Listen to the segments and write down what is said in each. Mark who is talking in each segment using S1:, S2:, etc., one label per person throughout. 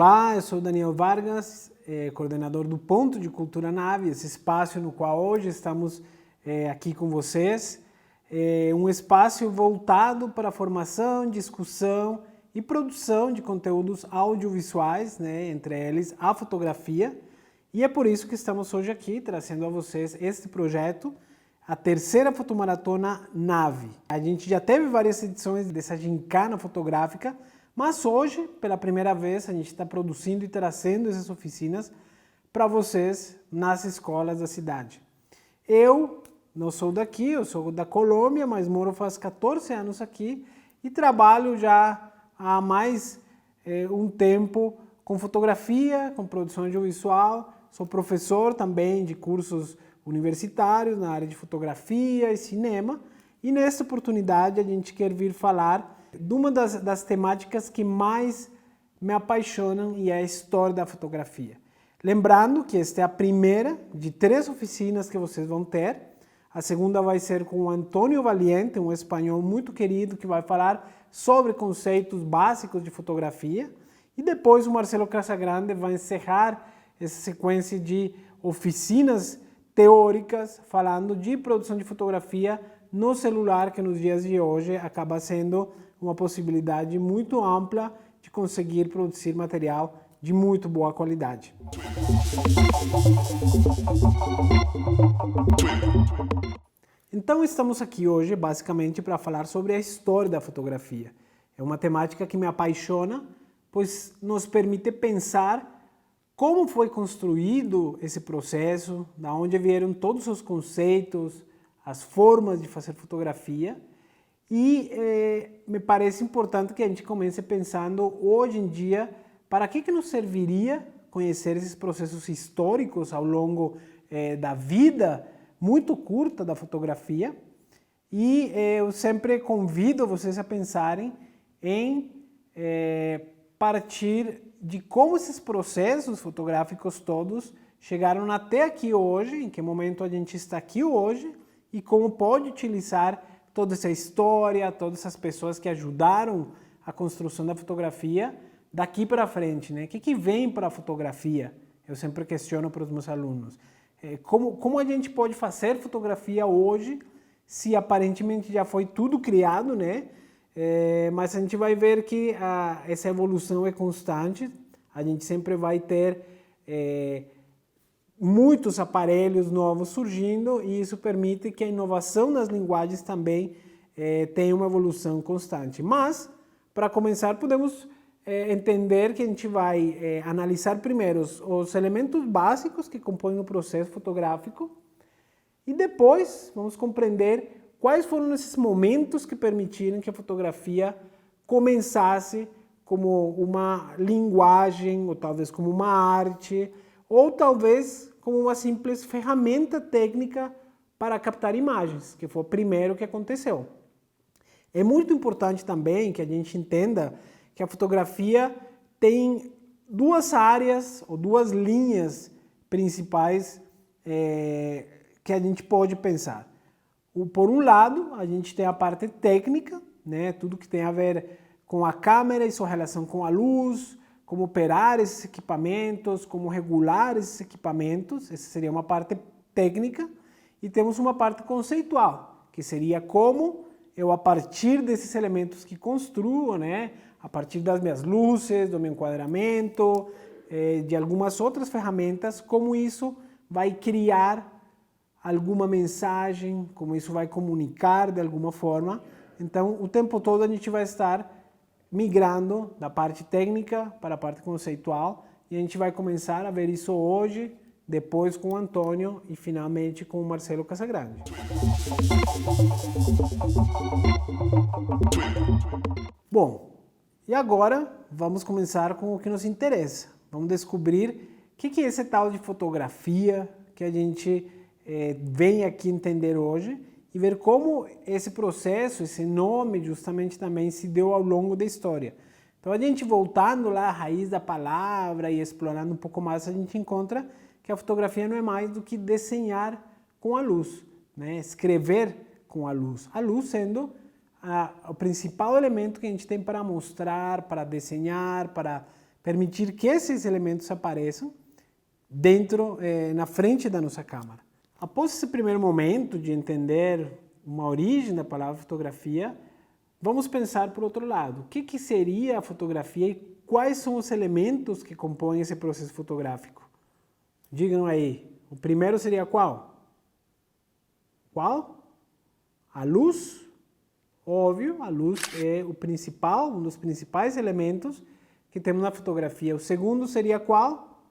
S1: Olá, eu sou Daniel Vargas, coordenador do Ponto de Cultura Nave, esse espaço no qual hoje estamos aqui com vocês. Um espaço voltado para a formação, discussão e produção de conteúdos audiovisuais, né, entre eles a fotografia. E é por isso que estamos hoje aqui trazendo a vocês este projeto, a terceira fotomaratona Nave. A gente já teve várias edições dessa gincana fotográfica, mas hoje, pela primeira vez, a gente está produzindo e trazendo essas oficinas para vocês nas escolas da cidade. Eu não sou daqui, eu sou da Colômbia, mas moro faz 14 anos aqui e trabalho já há mais um tempo com fotografia, com produção audiovisual. Sou professor também de cursos universitários na área de fotografia e cinema. E nessa oportunidade a gente quer vir falar de uma das temáticas que mais me apaixonam e é a história da fotografia. Lembrando que esta é a primeira de 3 oficinas que vocês vão ter. A segunda vai ser com o Antônio Valiente, um espanhol muito querido que vai falar sobre conceitos básicos de fotografia. E depois o Marcelo Casagrande vai encerrar essa sequência de oficinas teóricas falando de produção de fotografia no celular, que nos dias de hoje acaba sendo uma possibilidade muito ampla de conseguir produzir material de muito boa qualidade. Então estamos aqui hoje basicamente para falar sobre a história da fotografia. É uma temática que me apaixona, pois nos permite pensar como foi construído esse processo, da onde vieram todos os conceitos, as formas de fazer fotografia. E me parece importante que a gente comece pensando hoje em dia para que nos serviria conhecer esses processos históricos ao longo da vida muito curta da fotografia. E eu sempre convido vocês a pensarem em partir de como esses processos fotográficos todos chegaram até aqui hoje, em que momento a gente está aqui hoje e como pode utilizar toda essa história, todas essas pessoas que ajudaram a construção da fotografia daqui para frente, né? O que vem para a fotografia? Eu sempre questiono para os meus alunos. Como a gente pode fazer fotografia hoje se aparentemente já foi tudo criado, né? Mas a gente vai ver que essa evolução é constante, a gente sempre vai ter muitos aparelhos novos surgindo e isso permite que a inovação nas linguagens também tenha uma evolução constante. Mas, para começar, podemos entender que a gente vai analisar primeiro os elementos básicos que compõem o processo fotográfico e depois vamos compreender quais foram esses momentos que permitiram que a fotografia começasse como uma linguagem, ou talvez como uma arte, ou talvez como uma simples ferramenta técnica para captar imagens, que foi o primeiro que aconteceu. É muito importante também que a gente entenda que a fotografia tem 2 áreas ou 2 linhas principais que a gente pode pensar. Por um lado, a gente tem a parte técnica, né, tudo que tem a ver com a câmera e sua relação com a luz, como operar esses equipamentos, como regular esses equipamentos, essa seria uma parte técnica, e temos uma parte conceitual, que seria como eu, a partir desses elementos que construo, né, a partir das minhas luzes, do meu enquadramento, de algumas outras ferramentas, como isso vai criar alguma mensagem, como isso vai comunicar de alguma forma. Então, o tempo todo a gente vai estar migrando da parte técnica para a parte conceitual e a gente vai começar a ver isso hoje, depois com o Antônio e finalmente com o Marcelo Casagrande. Bom, e agora vamos começar com o que nos interessa. Vamos descobrir o que é esse tal de fotografia que a gente vem aqui entender hoje e ver como esse processo, esse nome justamente também se deu ao longo da história. Então a gente voltando lá à raiz da palavra e explorando um pouco mais, a gente encontra que a fotografia não é mais do que desenhar com a luz, né? Escrever com a luz sendo o principal elemento que a gente tem para mostrar, para desenhar, para permitir que esses elementos apareçam na frente da nossa câmera. Após esse primeiro momento de entender uma origem da palavra fotografia, vamos pensar por outro lado. O que seria a fotografia e quais são os elementos que compõem esse processo fotográfico? Digam aí. O primeiro seria qual? Qual? A luz. Óbvio, a luz é um dos principais elementos que temos na fotografia. O segundo seria qual?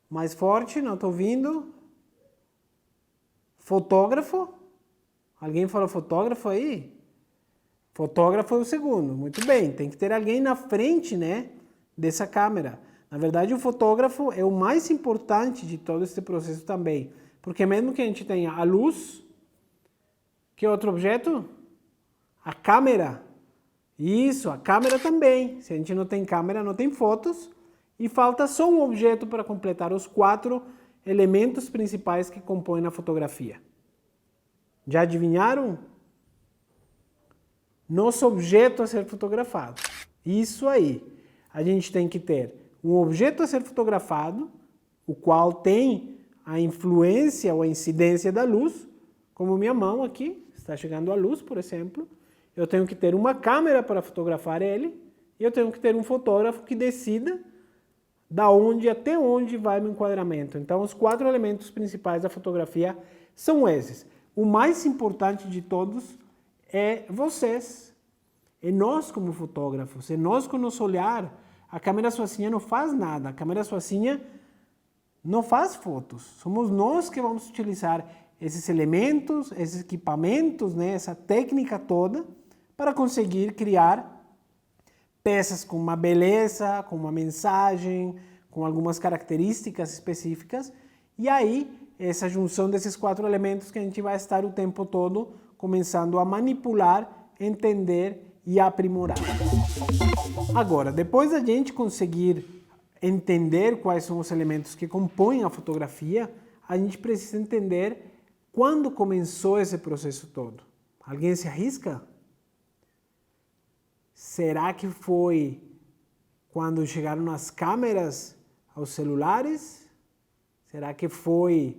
S1: Mais forte, não estou ouvindo. Fotógrafo? Alguém falou fotógrafo aí? Fotógrafo é o segundo, muito bem. Tem que ter alguém na frente, né, dessa câmera. Na verdade, o fotógrafo é o mais importante de todo esse processo também. Porque mesmo que a gente tenha a luz, que outro objeto? A câmera. Isso, a câmera também. Se a gente não tem câmera, não tem fotos. E falta só um objeto para completar os 4 elementos principais que compõem a fotografia. Já adivinharam? Nosso objeto a ser fotografado. Isso aí. A gente tem que ter um objeto a ser fotografado, o qual tem a influência ou a incidência da luz, como minha mão aqui, está chegando a luz, por exemplo. Eu tenho que ter uma câmera para fotografar ele, e eu tenho que ter um fotógrafo que decida até onde vai meu enquadramento. Então, os 4 elementos principais da fotografia são esses. O mais importante de todos é vocês. É nós como fotógrafos, é nós com o nosso olhar. A câmera sozinha não faz nada, a câmera sozinha não faz fotos. Somos nós que vamos utilizar esses elementos, esses equipamentos, né, essa técnica toda, para conseguir criar peças com uma beleza, com uma mensagem, com algumas características específicas. E aí, essa junção desses 4 elementos que a gente vai estar o tempo todo começando a manipular, entender e aprimorar. Agora, depois da gente conseguir entender quais são os elementos que compõem a fotografia, a gente precisa entender quando começou esse processo todo. Alguém se arrisca? Será que foi quando chegaram as câmeras aos celulares? Será que foi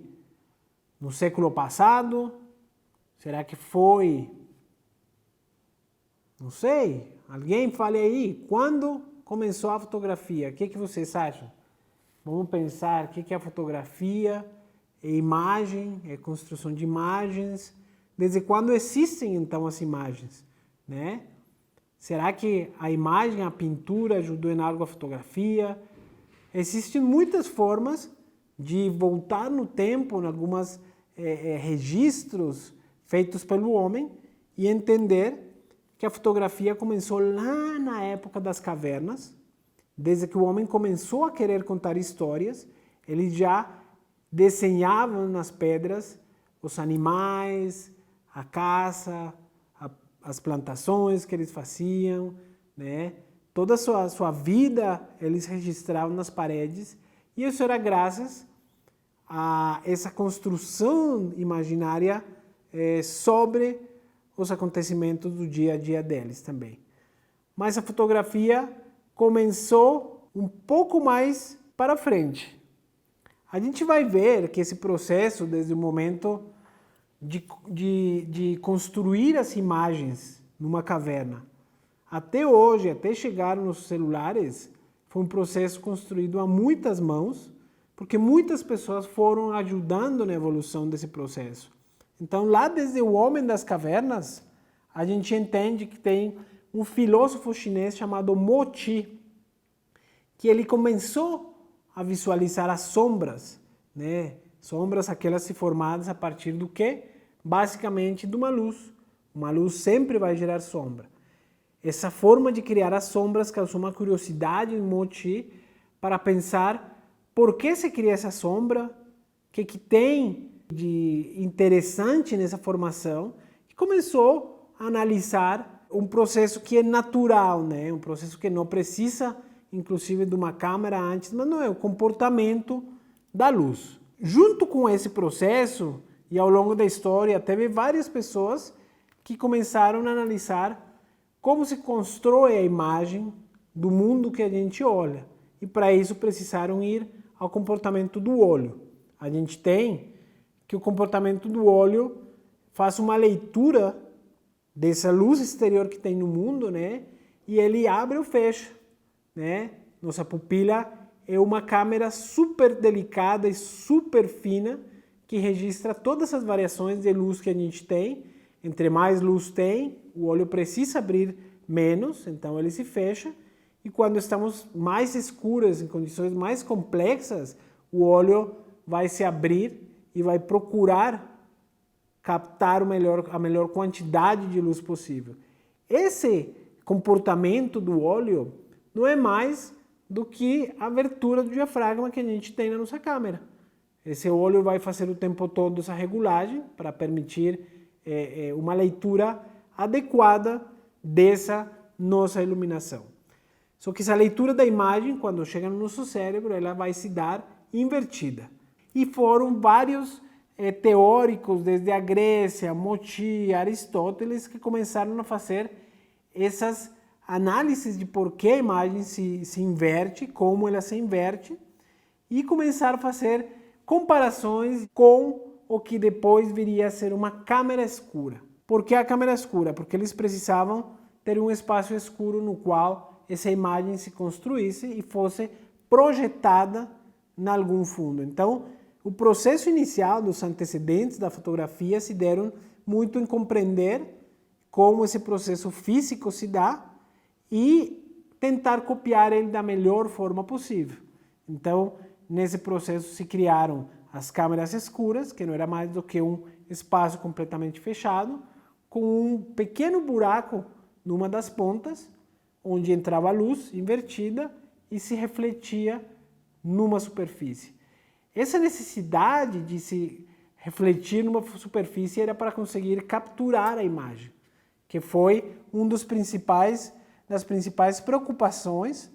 S1: no século passado? Será que foi... Não sei. Alguém fale aí. Quando começou a fotografia? O que vocês acham? Vamos pensar o que é a fotografia, é imagem, é construção de imagens. Desde quando existem então as imagens, né? Será que a imagem, a pintura ajudou em algo a fotografia? Existem muitas formas de voltar no tempo, em alguns registros feitos pelo homem e entender que a fotografia começou lá na época das cavernas. Desde que o homem começou a querer contar histórias, ele já desenhava nas pedras os animais, a caça, as plantações que eles faziam, né? Toda a sua vida eles registravam nas paredes, e isso era graças a essa construção imaginária sobre os acontecimentos do dia a dia deles também. Mas a fotografia começou um pouco mais para frente. A gente vai ver que esse processo, desde o momento de construir as imagens numa caverna, até hoje, até chegar nos celulares, foi um processo construído a muitas mãos, porque muitas pessoas foram ajudando na evolução desse processo. Então, lá desde o homem das cavernas, a gente entende que tem um filósofo chinês chamado Mo Qi, que ele começou a visualizar as sombras, né? Sombras aquelas formadas a partir do quê? Basicamente de uma luz. Uma luz sempre vai gerar sombra. Essa forma de criar as sombras causou uma curiosidade em Mo Qi para pensar por que se cria essa sombra, o que tem de interessante nessa formação, e começou a analisar um processo que é natural, né? Um processo que não precisa, inclusive, de uma câmera antes, mas não é o comportamento da luz. Junto com esse processo, e ao longo da história, teve várias pessoas que começaram a analisar como se constrói a imagem do mundo que a gente olha. E para isso precisaram ir ao comportamento do olho. A gente tem que o comportamento do olho faz uma leitura dessa luz exterior que tem no mundo, né? E ele abre ou fecha, né? Nossa pupila é uma câmera super delicada e super fina que registra todas as variações de luz que a gente tem. Entre mais luz tem, o olho precisa abrir menos, então ele se fecha. E quando estamos mais escuras, em condições mais complexas, o olho vai se abrir e vai procurar captar a melhor quantidade de luz possível. Esse comportamento do olho não é mais do que a abertura do diafragma que a gente tem na nossa câmera. Esse olho vai fazer o tempo todo essa regulagem para permitir uma leitura adequada dessa nossa iluminação. Só que essa leitura da imagem, quando chega no nosso cérebro, ela vai se dar invertida. E foram vários teóricos, desde a Grécia, Moti, Aristóteles, que começaram a fazer essas análises de por que a imagem se inverte, como ela se inverte, e começaram a fazer comparações com o que depois viria a ser uma câmera escura. Por que a câmera escura? Porque eles precisavam ter um espaço escuro no qual essa imagem se construísse e fosse projetada em algum fundo. Então, o processo inicial dos antecedentes da fotografia se deram muito em compreender como esse processo físico se dá e tentar copiar ele da melhor forma possível. Então, nesse processo se criaram as câmeras escuras, que não era mais do que um espaço completamente fechado, com um pequeno buraco numa das pontas, onde entrava a luz invertida e se refletia numa superfície. Essa necessidade de se refletir numa superfície era para conseguir capturar a imagem, que foi das principais preocupações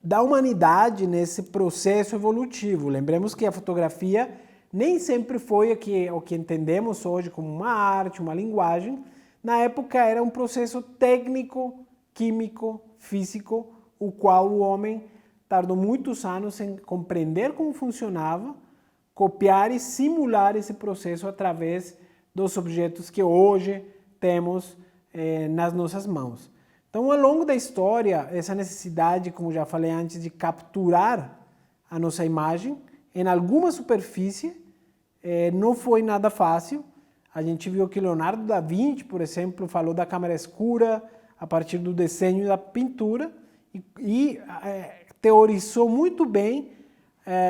S1: da humanidade nesse processo evolutivo. Lembremos que a fotografia nem sempre foi o que entendemos hoje como uma arte, uma linguagem. Na época era um processo técnico, químico, físico, o qual o homem tardou muitos anos em compreender como funcionava, copiar e simular esse processo através dos objetos que hoje temos nas nossas mãos. Então, ao longo da história, essa necessidade, como já falei antes, de capturar a nossa imagem em alguma superfície não foi nada fácil. A gente viu que Leonardo da Vinci, por exemplo, falou da câmera escura a partir do desenho e da pintura e teorizou muito bem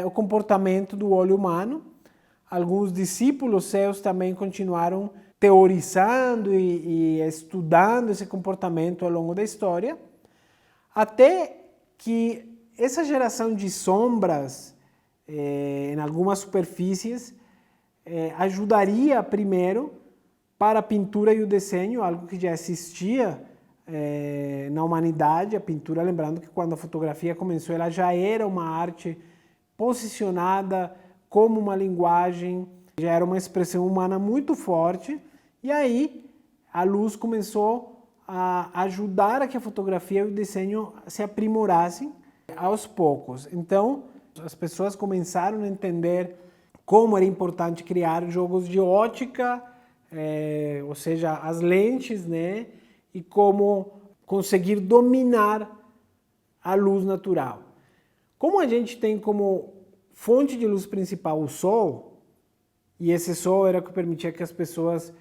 S1: o comportamento do olho humano. Alguns discípulos seus também continuaram teorizando e estudando esse comportamento ao longo da história, até que essa geração de sombras em algumas superfícies ajudaria primeiro para a pintura e o desenho, algo que já existia na humanidade. A pintura, lembrando que quando a fotografia começou, ela já era uma arte posicionada como uma linguagem, já era uma expressão humana muito forte, e aí a luz começou a ajudar a que a fotografia e o desenho se aprimorassem aos poucos. Então, as pessoas começaram a entender como era importante criar jogos de ótica, ou seja, as lentes, né? E como conseguir dominar a luz natural. Como a gente tem como fonte de luz principal o sol, e esse sol era o que permitia que as pessoas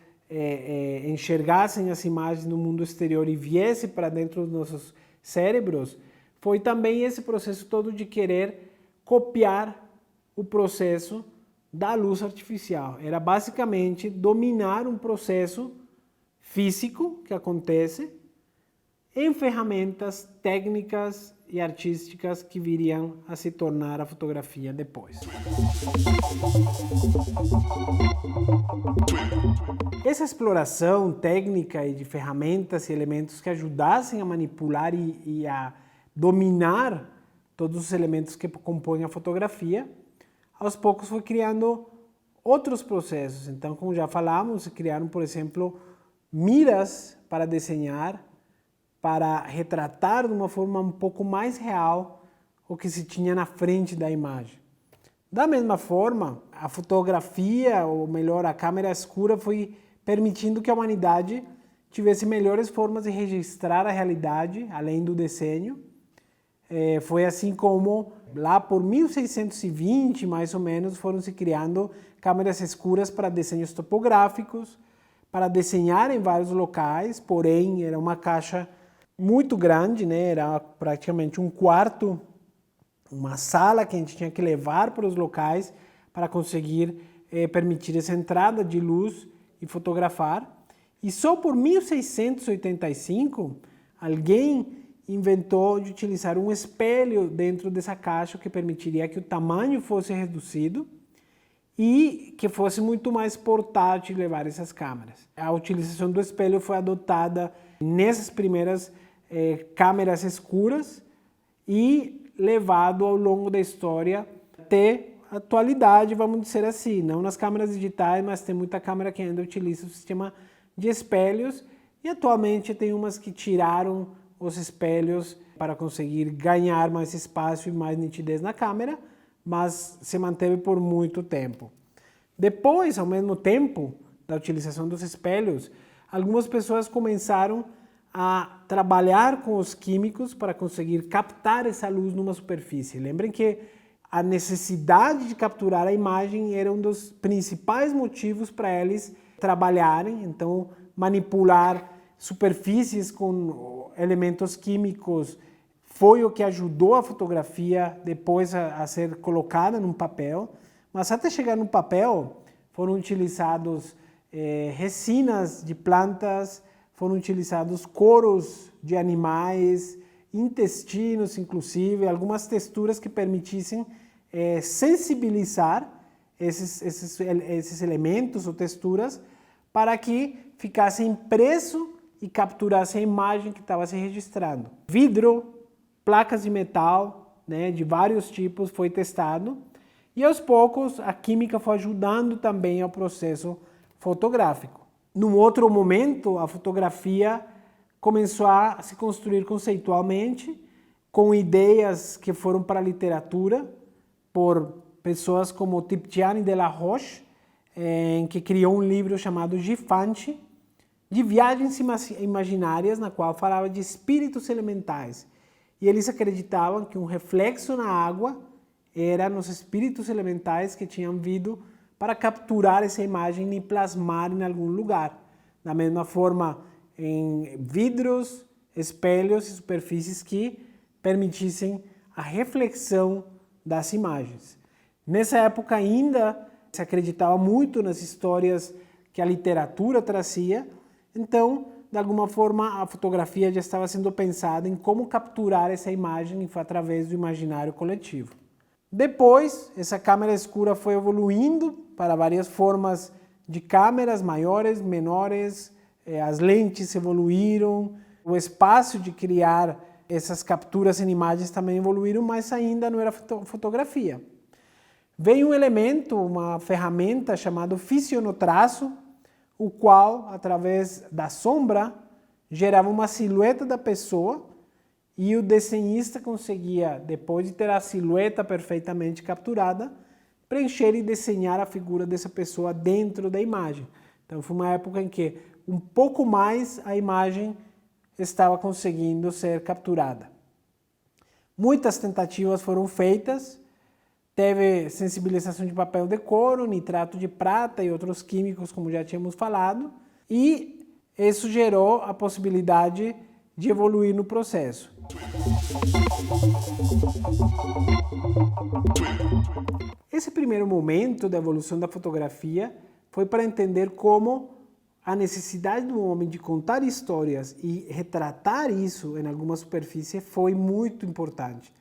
S1: enxergassem as imagens no mundo exterior e viessem para dentro dos nossos cérebros, foi também esse processo todo de querer copiar o processo da luz artificial. Era basicamente dominar um processo físico que acontece em ferramentas técnicas e artísticas que viriam a se tornar a fotografia depois. Essa exploração técnica e de ferramentas e elementos que ajudassem a manipular e a dominar todos os elementos que compõem a fotografia, aos poucos foi criando outros processos. Então, como já falamos, se criaram, por exemplo, miras para desenhar, para retratar de uma forma um pouco mais real o que se tinha na frente da imagem. Da mesma forma, a fotografia, ou melhor, a câmera escura, foi permitindo que a humanidade tivesse melhores formas de registrar a realidade, além do desenho. Foi assim como, lá por 1620, mais ou menos, foram se criando câmeras escuras para desenhos topográficos, para desenhar em vários locais, porém era uma caixa muito grande, né? Era praticamente um quarto, uma sala que a gente tinha que levar para os locais para conseguir permitir essa entrada de luz e fotografar. E só por 1685, alguém inventou de utilizar um espelho dentro dessa caixa que permitiria que o tamanho fosse reduzido e que fosse muito mais portátil levar essas câmeras. A utilização do espelho foi adotada nessas primeiras câmeras escuras e levado ao longo da história até a atualidade, vamos dizer assim. Não nas câmeras digitais, mas tem muita câmera que ainda utiliza o sistema de espelhos e atualmente tem umas que tiraram os espelhos para conseguir ganhar mais espaço e mais nitidez na câmera, mas se manteve por muito tempo. Depois, ao mesmo tempo da utilização dos espelhos, algumas pessoas começaram a trabalhar com os químicos para conseguir captar essa luz numa superfície. Lembrem que a necessidade de capturar a imagem era um dos principais motivos para eles trabalharem, então manipular superfícies com elementos químicos foi o que ajudou a fotografia depois a ser colocada num papel, mas até chegar no papel foram utilizados resinas de plantas, foram utilizados coros de animais, intestinos inclusive, algumas texturas que permitissem sensibilizar esses elementos ou texturas para que ficasse impresso e capturasse a imagem que estava se registrando. Vidro, placas de metal, né, de vários tipos foi testado e aos poucos a química foi ajudando também ao processo fotográfico. Num outro momento, a fotografia começou a se construir conceitualmente com ideias que foram para a literatura por pessoas como Tiberius de la Roche, que criou um livro chamado Gifante, de viagens imaginárias, na qual falava de espíritos elementais. E eles acreditavam que um reflexo na água era nos espíritos elementais que tinham vindo para capturar essa imagem e plasmar em algum lugar. Da mesma forma, em vidros, espelhos e superfícies que permitissem a reflexão das imagens. Nessa época ainda se acreditava muito nas histórias que a literatura trazia, então, de alguma forma, a fotografia já estava sendo pensada em como capturar essa imagem através do imaginário coletivo. Depois, essa câmera escura foi evoluindo para várias formas de câmeras maiores, menores, as lentes evoluíram, o espaço de criar essas capturas em imagens também evoluíram, mas ainda não era fotografia. Veio um elemento, uma ferramenta chamada fisionotraço, o qual, através da sombra, gerava uma silhueta da pessoa e o desenhista conseguia, depois de ter a silhueta perfeitamente capturada, preencher e desenhar a figura dessa pessoa dentro da imagem. Então foi uma época em que um pouco mais a imagem estava conseguindo ser capturada. Muitas tentativas foram feitas, teve sensibilização de papel de couro, nitrato de prata e outros químicos, como já tínhamos falado, e isso gerou a possibilidade de evoluir no processo. Esse primeiro momento da evolução da fotografia foi para entender como a necessidade do homem de contar histórias e retratar isso em alguma superfície foi muito importante.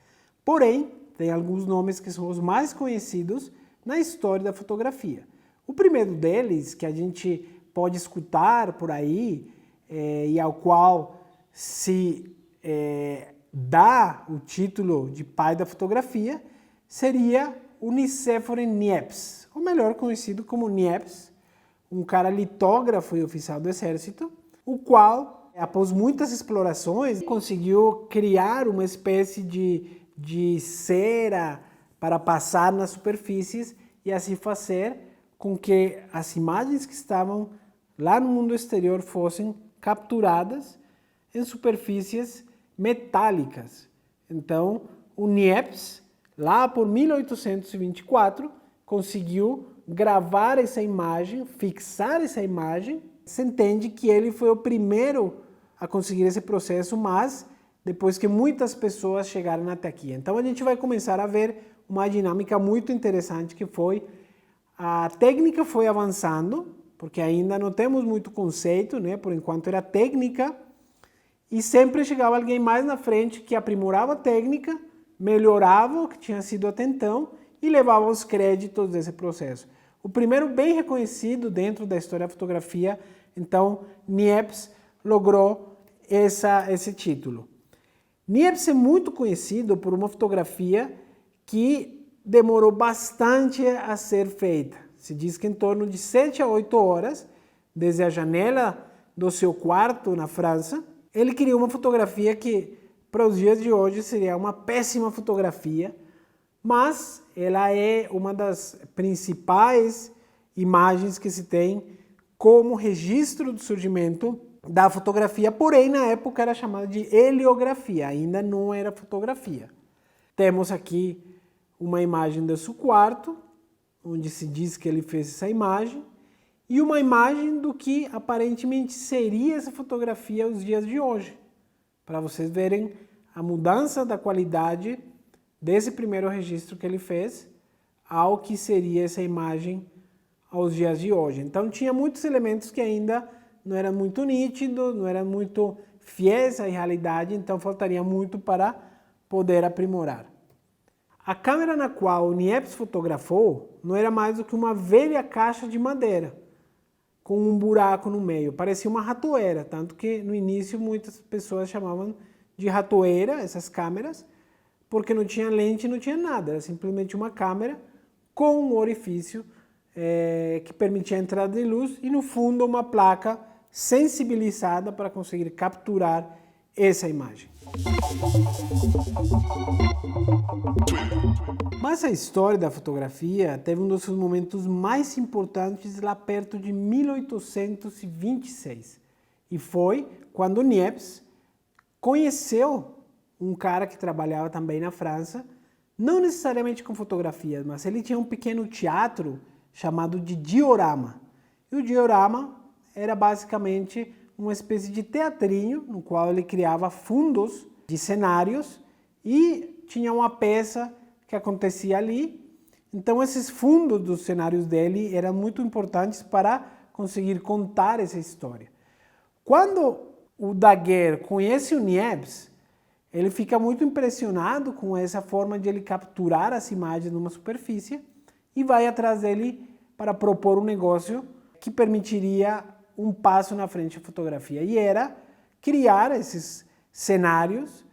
S1: Porém, tem alguns nomes que são os mais conhecidos na história da fotografia. O primeiro deles, que a gente pode escutar por aí, e ao qual se dá o título de pai da fotografia, seria o Nicéphore Niepce, ou melhor conhecido como Niepce, um cara litógrafo e oficial do exército, o qual Após muitas explorações, conseguiu criar uma espécie de cera para passar nas superfícies e assim fazer com que as imagens que estavam lá no mundo exterior fossem capturadas em superfícies metálicas. Então, o Niepce, lá por 1824, conseguiu gravar essa imagem, fixar essa imagem. Se entende que ele foi o primeiro a conseguir esse processo, mas depois que muitas pessoas chegaram até aqui. Então a gente vai começar a ver uma dinâmica muito interessante que foi a técnica foi avançando, porque ainda não temos muito conceito, né? Por enquanto era técnica, e sempre chegava alguém mais na frente que aprimorava a técnica, melhorava o que tinha sido até então e levava os créditos desse processo. O primeiro bem reconhecido dentro da história da fotografia, então Niepce logrou esse título. Niepce é muito conhecido por uma fotografia que demorou bastante a ser feita. Se diz que em torno de 7 a 8 horas, desde a janela do seu quarto na França, ele criou uma fotografia que, para os dias de hoje, seria uma péssima fotografia, mas ela é uma das principais imagens que se tem como registro do surgimento da fotografia, porém na época era chamada de heliografia, ainda não era fotografia. Temos aqui uma imagem do seu quarto, onde se diz que ele fez essa imagem, e uma imagem do que aparentemente seria essa fotografia aos dias de hoje, para vocês verem a mudança da qualidade desse primeiro registro que ele fez ao que seria essa imagem aos dias de hoje. Então tinha muitos elementos que ainda não eram muito nítidos, não eram muito fiéis à realidade, então faltaria muito para poder aprimorar. A câmera na qual o Niepce fotografou não era mais do que uma velha caixa de madeira, com um buraco no meio. Parecia uma ratoeira, tanto que no início muitas pessoas chamavam de ratoeira essas câmeras, porque não tinha lente, não tinha nada, era simplesmente uma câmera com um orifício que permitia a entrada de luz e no fundo uma placa sensibilizada para conseguir capturar essa imagem. Mas a história da fotografia teve um dos seus momentos mais importantes lá perto de 1826. E foi quando Niepce conheceu um cara que trabalhava também na França, não necessariamente com fotografias, mas ele tinha um pequeno teatro chamado de diorama. E o diorama era basicamente uma espécie de teatrinho no qual ele criava fundos de cenários e tinha uma peça que acontecia ali. Então esses fundos dos cenários dele eram muito importantes para conseguir contar essa história. Quando o Daguerre conhece o Niepce, ele fica muito impressionado com essa forma de ele capturar as imagens numa superfície e vai atrás dele para propor um negócio que permitiria um passo na frente da fotografia. E era criar esses cenários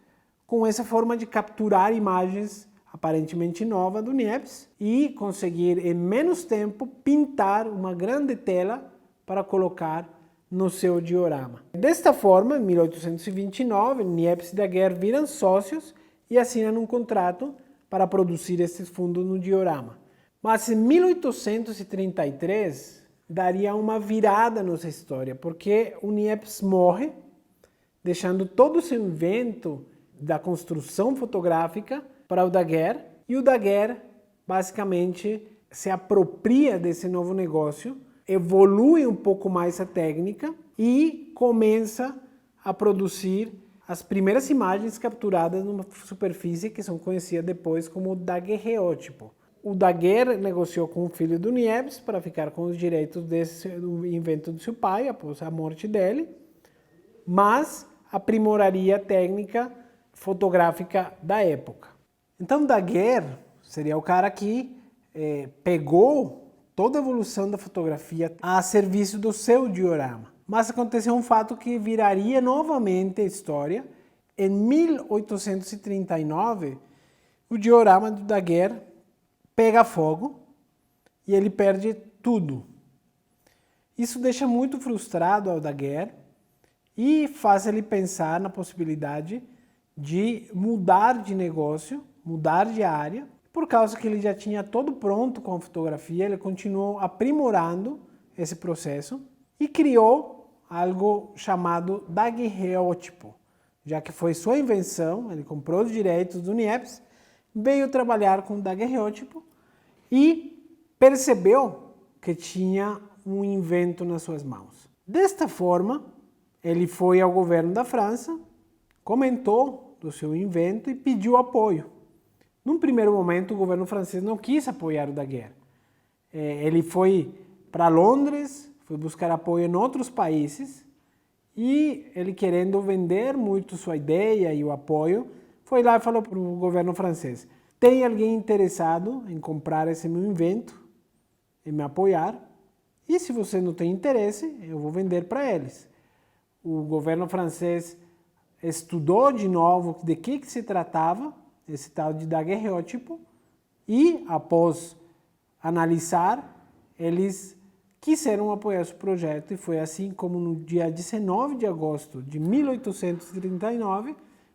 S1: com essa forma de capturar imagens aparentemente novas do Niepce e conseguir em menos tempo pintar uma grande tela para colocar no seu diorama. Desta forma, em 1829, Niepce e Daguerre viram sócios e assinam um contrato para produzir esses fundos no diorama. Mas em 1833 daria uma virada nessa história, porque o Niepce morre, deixando todo o seu invento da construção fotográfica para o Daguerre, e o Daguerre basicamente se apropria desse novo negócio, evolui um pouco mais a técnica e começa a produzir as primeiras imagens capturadas numa superfície que são conhecidas depois como daguerreótipo. O Daguerre negociou com o filho do Niepce para ficar com os direitos do invento do seu pai após a morte dele, mas aprimoraria a técnica fotográfica da época. Então Daguerre seria o cara que pegou toda a evolução da fotografia a serviço do seu diorama. Mas aconteceu um fato que viraria novamente a história. Em 1839, o diorama do Daguerre pega fogo e ele perde tudo. Isso deixa muito frustrado ao Daguerre e faz ele pensar na possibilidade de mudar de negócio, mudar de área. Por causa que ele já tinha todo pronto com a fotografia, ele continuou aprimorando esse processo e criou algo chamado daguerreótipo, já que foi sua invenção. Ele comprou os direitos do Niepce, veio trabalhar com daguerreótipo e percebeu que tinha um invento nas suas mãos. Desta forma, ele foi ao governo da França, comentou do seu invento e pediu apoio. Num primeiro momento, o governo francês não quis apoiar o Daguerre. Ele foi para Londres, foi buscar apoio em outros países e ele, querendo vender muito sua ideia e o apoio, foi lá e falou para o governo francês: tem alguém interessado em comprar esse meu invento, em me apoiar? E se você não tem interesse, eu vou vender para eles. O governo francês estudou de novo de que se tratava esse tal de daguerreótipo e, após analisar, eles quiseram apoiar esse projeto e foi assim como no dia 19 de agosto de 1839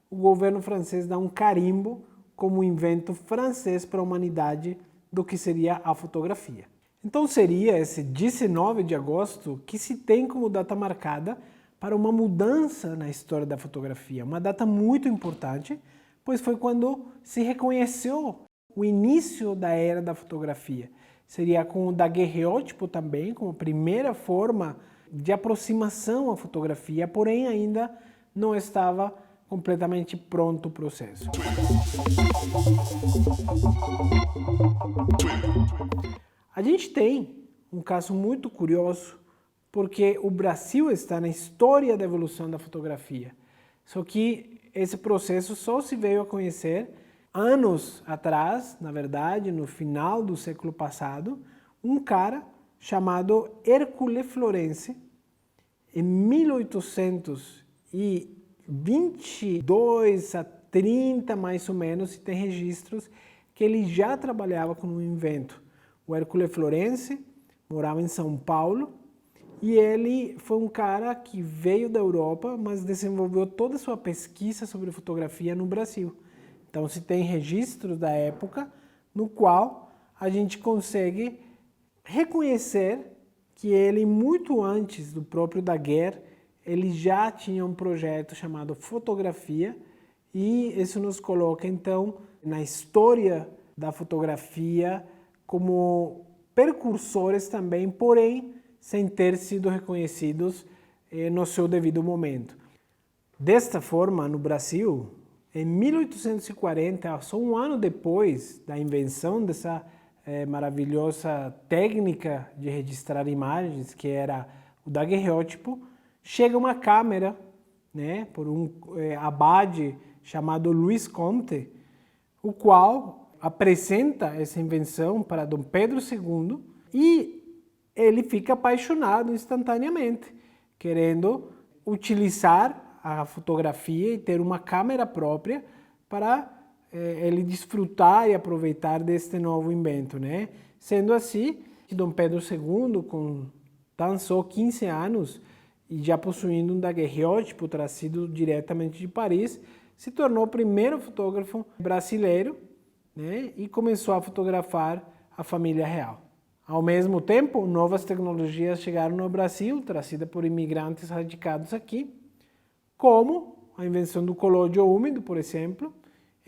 S1: o governo francês dá um carimbo como invento francês para a humanidade do que seria a fotografia. Então seria esse 19 de agosto que se tem como data marcada para uma mudança na história da fotografia, uma data muito importante, pois foi quando se reconheceu o início da era da fotografia. Seria com o daguerreótipo também, como primeira forma de aproximação à fotografia, porém ainda não estava completamente pronto o processo. A gente tem um caso muito curioso, porque o Brasil está na história da evolução da fotografia. Só que esse processo só se veio a conhecer anos atrás, na verdade, no final do século passado, um cara chamado Hercule Florence, em 1822 a 30 mais ou menos, tem registros que ele já trabalhava com um invento. O Hercule Florence morava em São Paulo e ele foi um cara que veio da Europa, mas desenvolveu toda a sua pesquisa sobre fotografia no Brasil. Então se tem registros da época no qual a gente consegue reconhecer que ele, muito antes do próprio Daguerre, ele já tinha um projeto chamado fotografia e isso nos coloca então na história da fotografia como precursores também, porém sem ter sido reconhecidos no seu devido momento. Desta forma, no Brasil, em 1840, só um ano depois da invenção dessa maravilhosa técnica de registrar imagens, que era o daguerreótipo, chega uma câmera, né, por um abade chamado Luiz Comte, o qual apresenta essa invenção para Dom Pedro II e ele fica apaixonado instantaneamente, querendo utilizar a fotografia e ter uma câmera própria para ele desfrutar e aproveitar deste novo invento, né? Sendo assim, Dom Pedro II, com tão só 15 anos e já possuindo um daguerreótipo trazido diretamente de Paris, se tornou o primeiro fotógrafo brasileiro, né? E começou a fotografar a família real. Ao mesmo tempo, novas tecnologias chegaram no Brasil, trazidas por imigrantes radicados aqui, como a invenção do colóide úmido, por exemplo,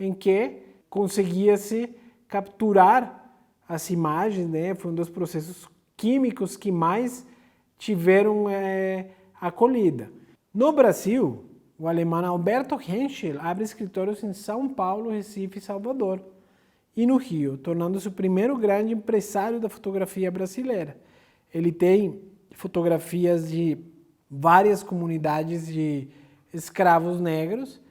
S1: em que conseguia-se capturar as imagens, né? Foi um dos processos químicos que mais tiveram acolhida. No Brasil, o alemão Alberto Henschel abre escritórios em São Paulo, Recife e Salvador, e no Rio, tornando-se o primeiro grande empresário da fotografia brasileira. Ele tem fotografias de várias comunidades de escravos negros,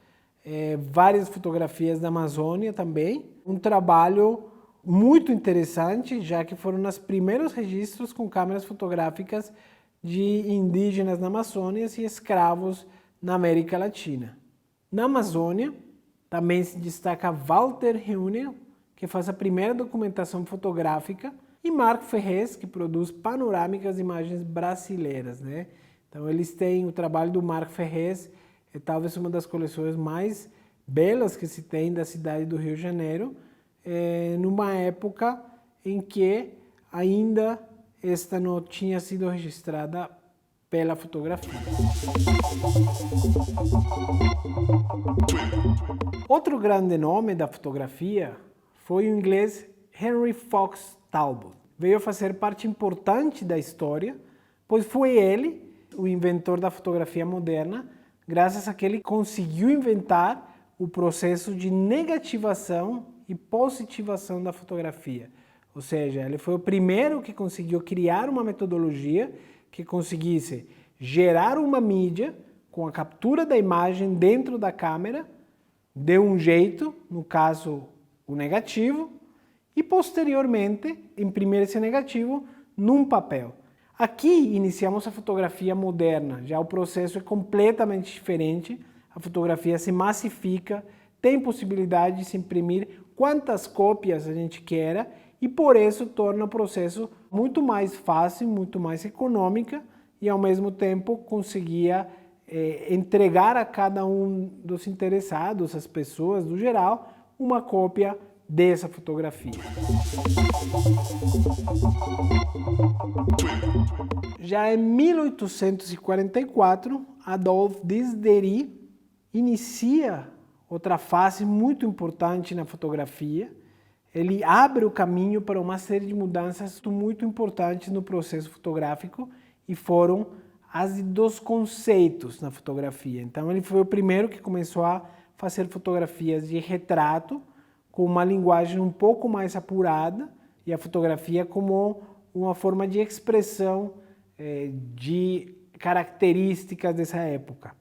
S1: várias fotografias da Amazônia também. Um trabalho muito interessante, já que foram os primeiros registros com câmeras fotográficas de indígenas na Amazônia e escravos na América Latina. Na Amazônia, também se destaca Walter Reuner, que faz a primeira documentação fotográfica, e Marco Ferrez, que produz panorâmicas imagens brasileiras, né? Então eles têm o trabalho do Marc Ferrez, é talvez uma das coleções mais belas que se tem da cidade do Rio de Janeiro, numa época em que ainda esta não tinha sido registrada pela fotografia. Outro grande nome da fotografia foi o inglês Henry Fox Talbot. Veio fazer parte importante da história, pois foi ele o inventor da fotografia moderna, graças a que ele conseguiu inventar o processo de negativação e positivação da fotografia. Ou seja, ele foi o primeiro que conseguiu criar uma metodologia que conseguisse gerar uma mídia com a captura da imagem dentro da câmera, de um jeito, no caso o negativo, e posteriormente imprimir esse negativo num papel. Aqui iniciamos a fotografia moderna, já o processo é completamente diferente, a fotografia se massifica, tem possibilidade de se imprimir quantas cópias a gente queira e por isso torna o processo muito mais fácil, muito mais econômica e ao mesmo tempo conseguia entregar a cada um dos interessados, as pessoas do geral, uma cópia dessa fotografia. Já em 1844, Adolphe Disdéry inicia outra fase muito importante na fotografia. Ele abre o caminho para uma série de mudanças muito importantes no processo fotográfico e foram as dos conceitos na fotografia. Então ele foi o primeiro que começou a fazer fotografias de retrato com uma linguagem um pouco mais apurada e a fotografia como uma forma de expressão de características dessa época.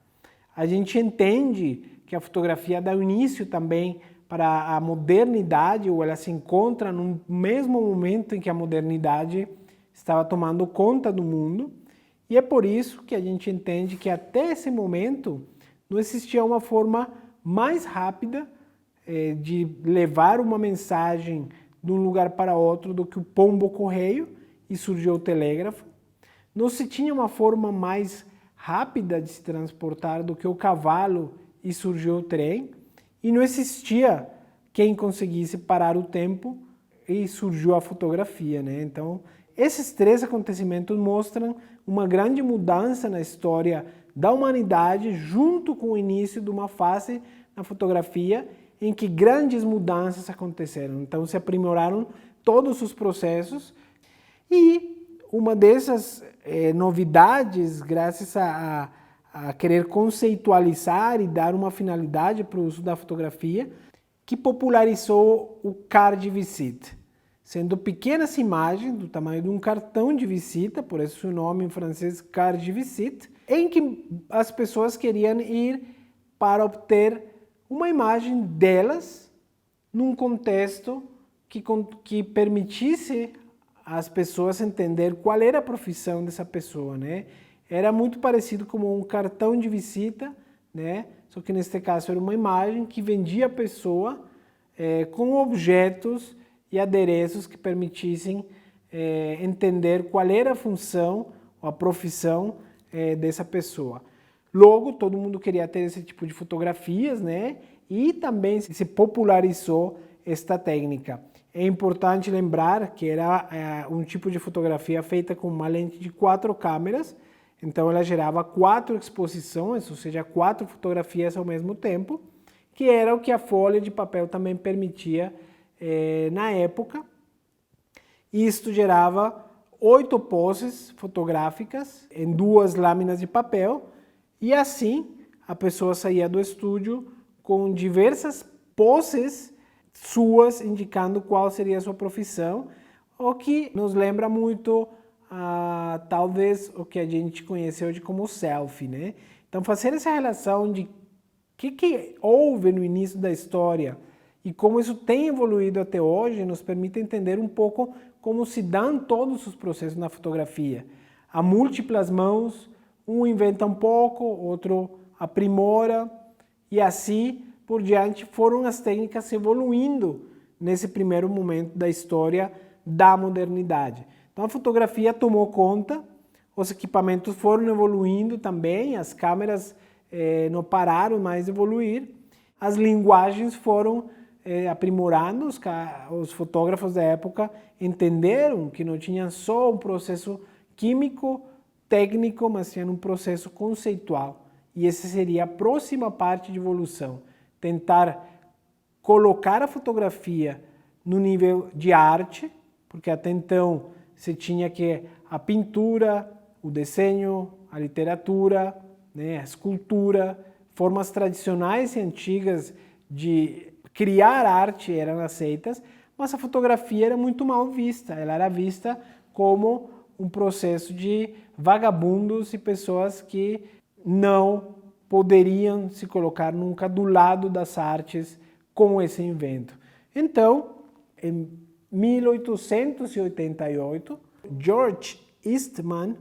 S1: A gente entende que a fotografia dá início também para a modernidade, ou ela se encontra no mesmo momento em que a modernidade estava tomando conta do mundo, e é por isso que a gente entende que até esse momento não existia uma forma mais rápida de levar uma mensagem de um lugar para outro do que o pombo-correio, e surgiu o telégrafo. Não se tinha uma forma mais rápida de se transportar do que o cavalo, e surgiu o trem. E não existia quem conseguisse parar o tempo, e surgiu a fotografia, né? Então, esses três acontecimentos mostram uma grande mudança na história da humanidade, junto com o início de uma fase na fotografia em que grandes mudanças aconteceram. Então, se aprimoraram todos os processos e uma dessas novidades, graças a querer conceitualizar e dar uma finalidade para o uso da fotografia, que popularizou o card visite, sendo pequenas imagens do tamanho de um cartão de visita, por isso o nome em francês card visite, em que as pessoas queriam ir para obter uma imagem delas num contexto que permitisse às pessoas entender qual era a profissão dessa pessoa, né? Era muito parecido com um cartão de visita, né? Só que neste caso era uma imagem que vendia a pessoa com objetos e adereços que permitissem entender qual era a função ou a profissão dessa pessoa. Logo, todo mundo queria ter esse tipo de fotografias, né? E também se popularizou esta técnica. É importante lembrar que era um tipo de fotografia feita com uma lente de 4 câmeras, então ela gerava 4 exposições, ou seja, 4 fotografias ao mesmo tempo, que era o que a folha de papel também permitia na época. Isto gerava 8 poses fotográficas em 2 lâminas de papel, e assim a pessoa saía do estúdio com diversas poses suas, indicando qual seria a sua profissão, o que nos lembra muito, talvez, o que a gente conheceu de como selfie, né? Então, fazer essa relação de o que houve no início da história e como isso tem evoluído até hoje, nos permite entender um pouco como se dão todos os processos na fotografia. Há múltiplas mãos, um inventa um pouco, outro aprimora, e assim por diante foram as técnicas evoluindo nesse primeiro momento da história da modernidade. Então a fotografia tomou conta, os equipamentos foram evoluindo também, as câmeras não pararam mais de evoluir, as linguagens foram aprimorando, os fotógrafos da época entenderam que não tinha só um processo químico, técnico, mas tinha um processo conceitual. E essa seria a próxima parte de evolução, tentar colocar a fotografia no nível de arte, porque até então você tinha que a pintura, o desenho, a literatura, né, a escultura, formas tradicionais e antigas de criar arte eram aceitas, mas a fotografia era muito mal vista. Ela era vista como um processo de vagabundos e pessoas que não poderiam se colocar nunca do lado das artes com esse invento. Então, em 1888, George Eastman,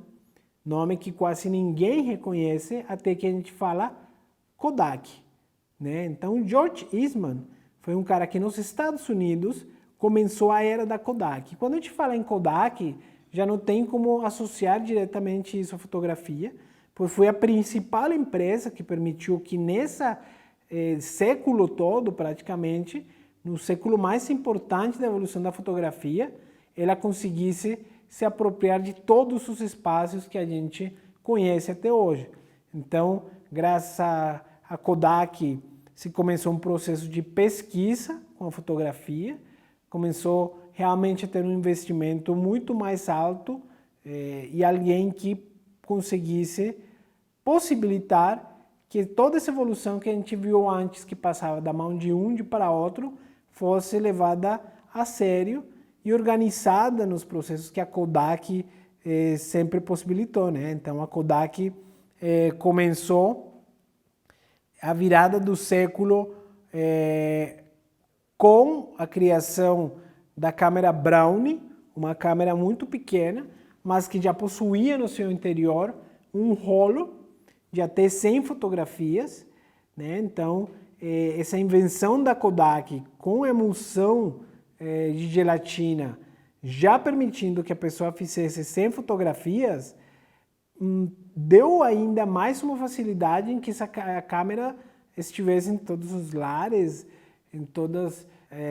S1: nome que quase ninguém reconhece até que a gente fala Kodak, né? Então, George Eastman foi um cara que nos Estados Unidos começou a era da Kodak. Quando a gente fala em Kodak, já não tem como associar diretamente isso à fotografia, pois foi a principal empresa que permitiu que nesse século todo, praticamente, no século mais importante da evolução da fotografia, ela conseguisse se apropriar de todos os espaços que a gente conhece até hoje. Então, graças a Kodak, se começou um processo de pesquisa com a fotografia, começou realmente a ter um investimento muito mais alto e alguém que conseguisse possibilitar que toda essa evolução que a gente viu antes, que passava da mão de um para outro, fosse levada a sério e organizada nos processos que a Kodak sempre possibilitou, né? Então a Kodak começou a virada do século com a criação da câmera Brownie, uma câmera muito pequena, mas que já possuía no seu interior um rolo de até 100 fotografias, né? Então, essa invenção da Kodak com emulsão de gelatina, já permitindo que a pessoa fizesse 100 fotografias, deu ainda mais uma facilidade em que essa câmera estivesse em todos os lares, em todas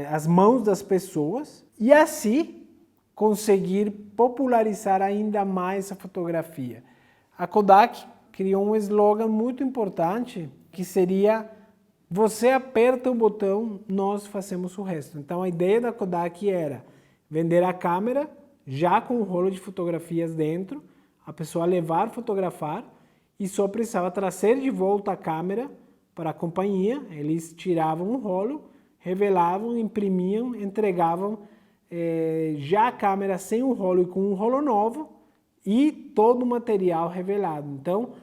S1: as mãos das pessoas, e assim conseguir popularizar ainda mais a fotografia. A Kodak criou um slogan muito importante, que seria: você aperta o botão, nós fazemos o resto. Então a ideia da Kodak era vender a câmera já com um rolo de fotografias dentro, a pessoa levar, fotografar, e só precisava trazer de volta a câmera para a companhia. Eles tiravam um rolo, revelavam, imprimiam, entregavam já a câmera sem o rolo e com um rolo novo e todo o material revelado. Então,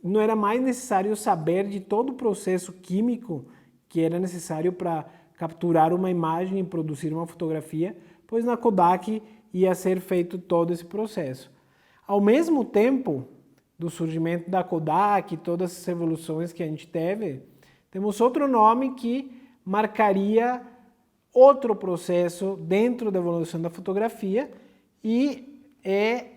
S1: não era mais necessário saber de todo o processo químico que era necessário para capturar uma imagem e produzir uma fotografia, pois na Kodak ia ser feito todo esse processo. Ao mesmo tempo do surgimento da Kodak e todas as evoluções que a gente teve, temos outro nome que marcaria outro processo dentro da evolução da fotografia, e é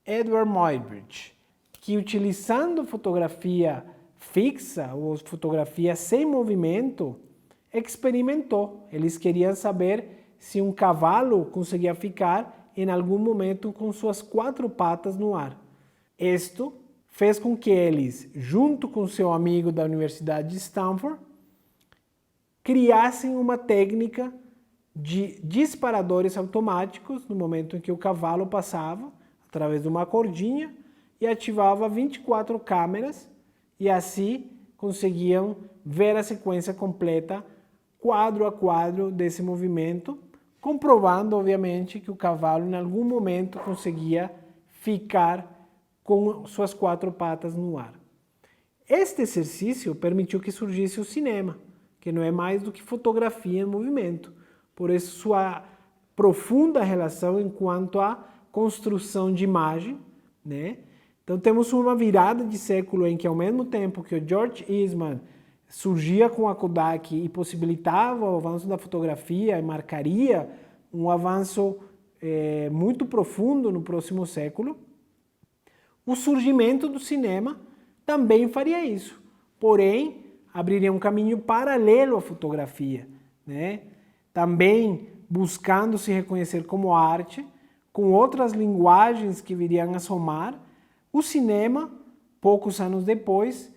S1: Edward Muybridge, que utilizando fotografia fixa ou fotografia sem movimento, experimentou. Eles queriam saber se um cavalo conseguia ficar em algum momento com suas 4 patas no ar. Isto fez com que eles, junto com seu amigo da Universidade de Stanford, criassem uma técnica de disparadores automáticos no momento em que o cavalo passava, através de uma cordinha, e ativava 24 câmeras, e assim conseguiam ver a sequência completa, quadro a quadro desse movimento, comprovando, obviamente, que o cavalo em algum momento conseguia ficar com suas 4 patas no ar. Este exercício permitiu que surgisse o cinema, que não é mais do que fotografia em movimento. Por isso, sua profunda relação enquanto à construção de imagem, né? Então, temos uma virada de século em que, ao mesmo tempo que o George Eastman surgia com a Kodak e possibilitava o avanço da fotografia e marcaria um avanço muito profundo no próximo século, O surgimento do cinema também faria isso, porém abriria um caminho paralelo à fotografia, né? Também buscando se reconhecer como arte, com outras linguagens que viriam a somar. O cinema, poucos anos depois,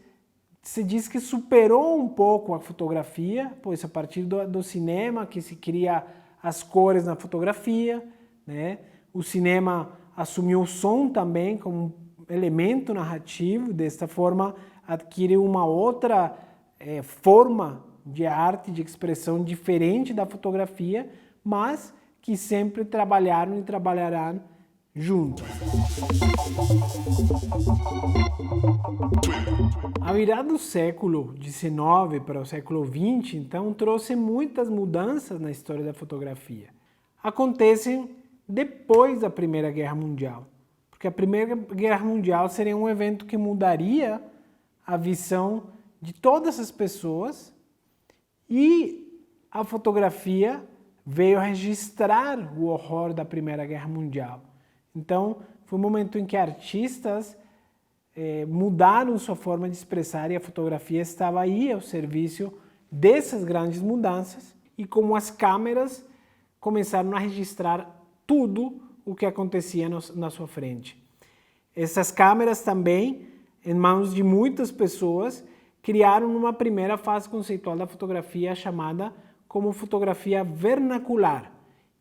S1: se diz que superou um pouco a fotografia, pois a partir do cinema que se cria as cores na fotografia, né? O cinema assumiu o som também como elemento narrativo, desta forma adquire uma outra forma de arte, de expressão diferente da fotografia, mas que sempre trabalharam e trabalharão juntos. A virada do século XIX para o século XX, então, trouxe muitas mudanças na história da fotografia. Acontecem depois da Primeira Guerra Mundial, porque a Primeira Guerra Mundial seria um evento que mudaria a visão de todas as pessoas e a fotografia veio registrar o horror da Primeira Guerra Mundial. Então, foi um momento em que artistas mudaram sua forma de expressar e a fotografia estava aí ao serviço dessas grandes mudanças e como as câmeras começaram a registrar tudo o que acontecia na sua frente. Essas câmeras também, em mãos de muitas pessoas, criaram uma primeira fase conceitual da fotografia chamada como fotografia vernacular.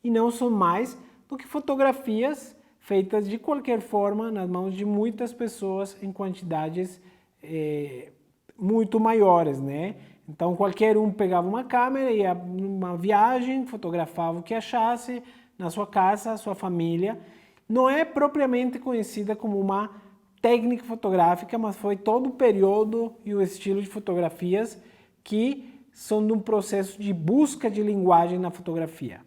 S1: E não são mais do que fotografias feitas de qualquer forma nas mãos de muitas pessoas em quantidades muito maiores, né? Então qualquer um pegava uma câmera, ia numa viagem, fotografava o que achasse na sua casa, sua família. Não é propriamente conhecida como uma técnica fotográfica, mas foi todo o período e o estilo de fotografias que são de um processo de busca de linguagem na fotografia.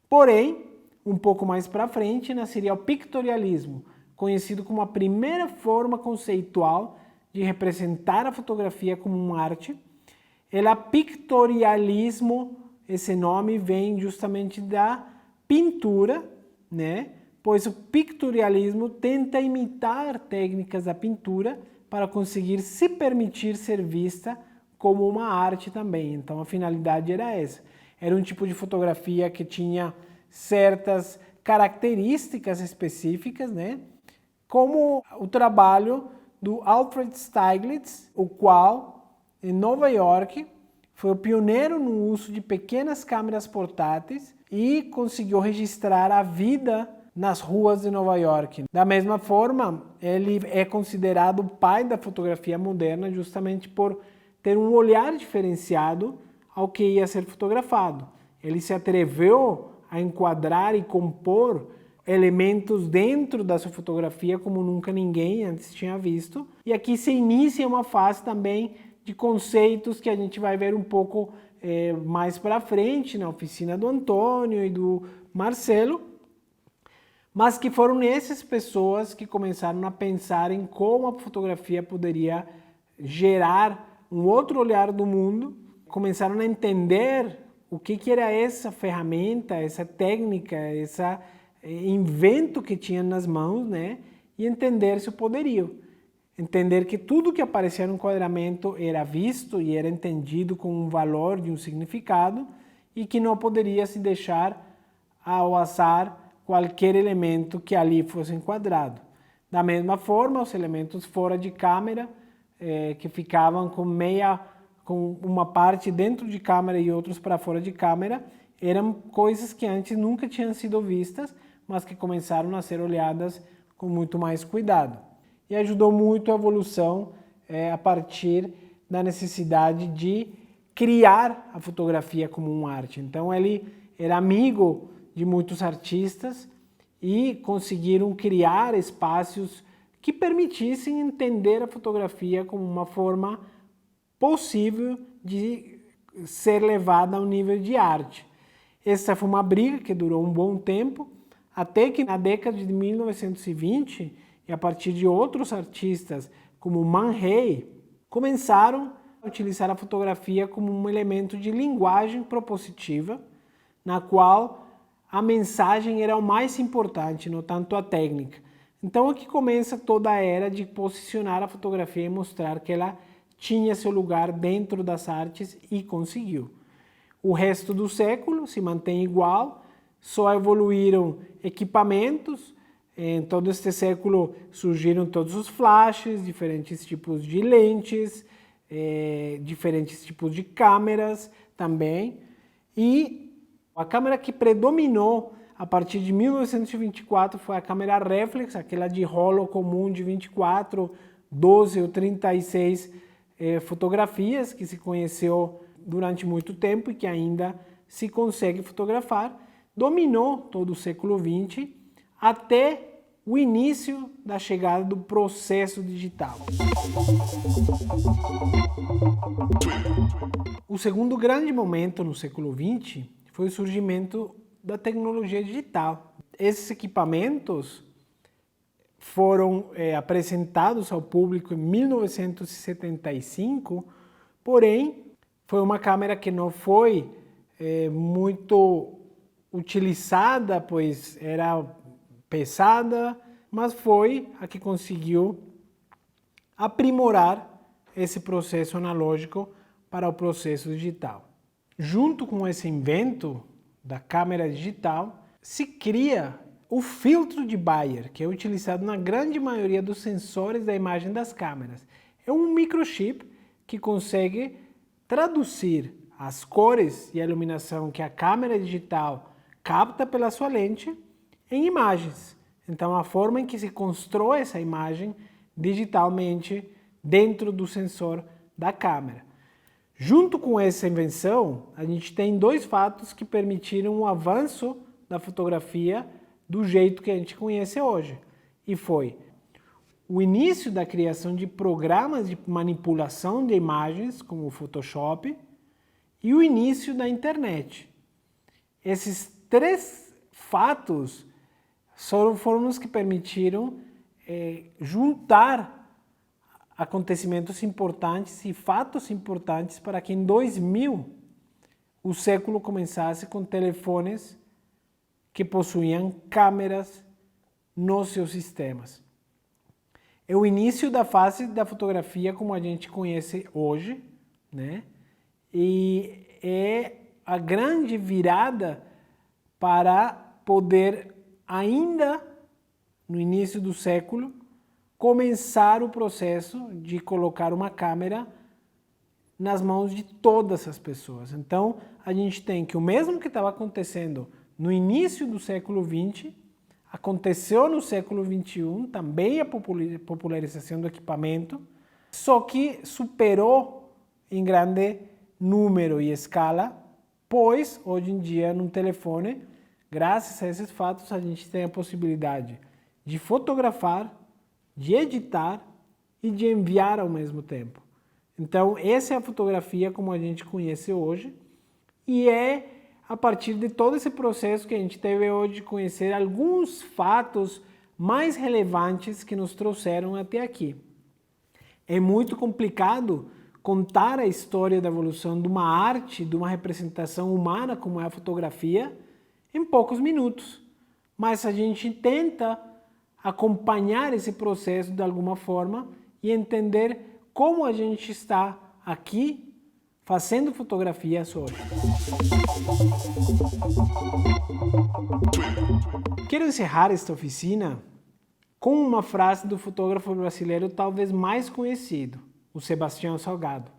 S1: Porém, um pouco mais para frente, nasceria o pictorialismo, conhecido como a primeira forma conceitual de representar a fotografia como uma arte. O pictorialismo, esse nome vem justamente da pintura, né? Pois o pictorialismo tenta imitar técnicas da pintura para conseguir se permitir ser vista como uma arte também. Então a finalidade era essa. Era um tipo de fotografia que tinha certas características específicas, né? Como o trabalho do Alfred Stieglitz, o qual, em Nova York, foi o pioneiro no uso de pequenas câmeras portáteis e conseguiu registrar a vida nas ruas de Nova York. Da mesma forma, ele é considerado o pai da fotografia moderna justamente por ter um olhar diferenciado ao que ia ser fotografado. Ele se atreveu a enquadrar e compor elementos dentro da sua fotografia como nunca ninguém antes tinha visto. E aqui se inicia uma fase também de conceitos que a gente vai ver um pouco mais para frente na oficina do Antônio e do Marcelo, mas que foram essas pessoas que começaram a pensar em como a fotografia poderia gerar um outro olhar do mundo, começaram a entender o que era essa ferramenta, essa técnica, esse invento que tinham nas mãos, né? E entender seu poderio. Entender que tudo que aparecia no enquadramento era visto e era entendido com um valor de um significado e que não poderia se deixar ao azar qualquer elemento que ali fosse enquadrado. Da mesma forma, os elementos fora de câmera, que ficavam com uma parte dentro de câmera e outros para fora de câmera, eram coisas que antes nunca tinham sido vistas, mas que começaram a ser olhadas com muito mais cuidado. E ajudou muito a evolução a partir da necessidade de criar a fotografia como uma arte. Então ele era amigo de muitos artistas e conseguiram criar espaços que permitissem entender a fotografia como uma forma possível de ser levada ao nível de arte. Essa foi uma briga que durou um bom tempo, até que na década de 1920, e a partir de outros artistas como Man Ray, começaram a utilizar a fotografia como um elemento de linguagem propositiva, na qual a mensagem era o mais importante, não tanto a técnica. Então aqui começa toda a era de posicionar a fotografia e mostrar que ela tinha seu lugar dentro das artes e conseguiu. O resto do século se mantém igual, só evoluíram equipamentos. Em todo este século surgiram todos os flashes, diferentes tipos de lentes, diferentes tipos de câmeras também. E a câmera que predominou a partir de 1924 foi a câmera reflex, aquela de rolo comum de 24, 12 ou 36 fotografias que se conheceu durante muito tempo e que ainda se consegue fotografar. Dominou todo o século XX até o início da chegada do processo digital. O segundo grande momento no século XX foi o surgimento da tecnologia digital. Esses equipamentos foram apresentados ao público em 1975, porém foi uma câmera que não foi muito utilizada, pois era pesada, mas foi a que conseguiu aprimorar esse processo analógico para o processo digital. Junto com esse invento da câmera digital, se cria o filtro de Bayer, que é utilizado na grande maioria dos sensores da imagem das câmeras. É um microchip que consegue traduzir as cores e a iluminação que a câmera digital capta pela sua lente em imagens. Então, a forma em que se constrói essa imagem digitalmente dentro do sensor da câmera. Junto com essa invenção, a gente tem dois fatos que permitiram o avanço da fotografia do jeito que a gente conhece hoje. E foi o início da criação de programas de manipulação de imagens, como o Photoshop, e o início da internet. Esses três fatos foram os que permitiram juntar acontecimentos importantes e fatos importantes para que em 2000 o século começasse com telefones que possuíam câmeras nos seus sistemas. É o início da fase da fotografia como a gente conhece hoje, né? E é a grande virada para poder ainda no início do século começar o processo de colocar uma câmera nas mãos de todas as pessoas. Então, a gente tem que o mesmo que estava acontecendo no início do século XX, aconteceu no século XXI, também a popularização do equipamento, só que superou em grande número e escala, pois hoje em dia no telefone, graças a esses fatos, a gente tem a possibilidade de fotografar, de editar e de enviar ao mesmo tempo. Então, essa é a fotografia como a gente conhece hoje e é a partir de todo esse processo que a gente teve hoje de conhecer alguns fatos mais relevantes que nos trouxeram até aqui. É muito complicado contar a história da evolução de uma arte, de uma representação humana como é a fotografia, em poucos minutos. Mas a gente tenta acompanhar esse processo de alguma forma e entender como a gente está aqui fazendo fotografias hoje. Quero encerrar esta oficina com uma frase do fotógrafo brasileiro talvez mais conhecido, o Sebastião Salgado.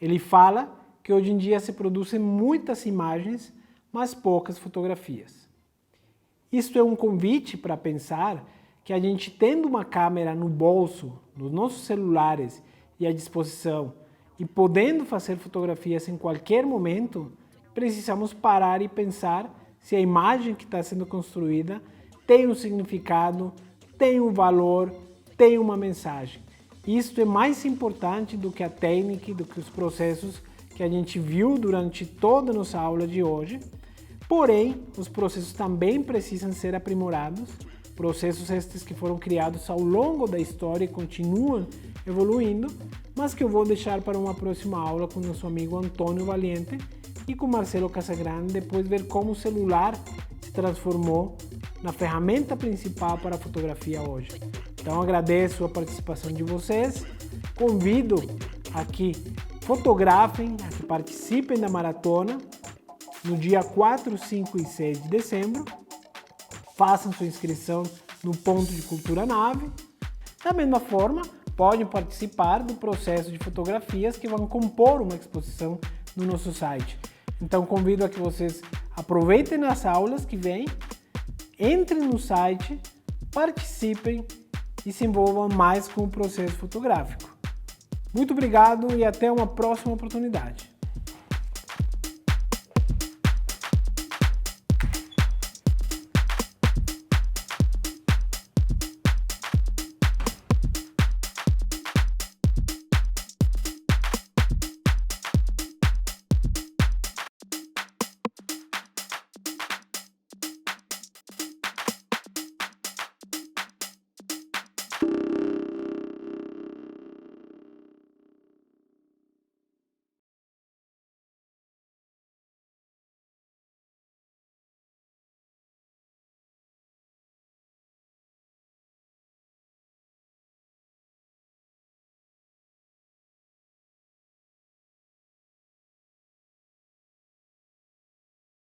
S1: Ele fala que hoje em dia se produzem muitas imagens, mas poucas fotografias. Isto é um convite para pensar que a gente tendo uma câmera no bolso, nos nossos celulares e à disposição, e podendo fazer fotografias em qualquer momento, precisamos parar e pensar se a imagem que está sendo construída tem um significado, tem um valor, tem uma mensagem. Isto é mais importante do que a técnica, do que os processos que a gente viu durante toda a nossa aula de hoje. Porém, os processos também precisam ser aprimorados, processos estes que foram criados ao longo da história e continuam evoluindo, mas que eu vou deixar para uma próxima aula com nosso amigo Antônio Valiente e com Marcelo Casagrande, depois ver como o celular se transformou na ferramenta principal para a fotografia hoje. Então agradeço a participação de vocês, convido a que fotografem, a que participem da maratona no dia 4, 5 e 6 de dezembro, façam sua inscrição no Ponto de Cultura Nave. Da mesma forma, podem participar do processo de fotografias que vão compor uma exposição no nosso site. Então convido a que vocês aproveitem as aulas que vêm, entrem no site, participem e se envolvam mais com o processo fotográfico. Muito obrigado e até uma próxima oportunidade.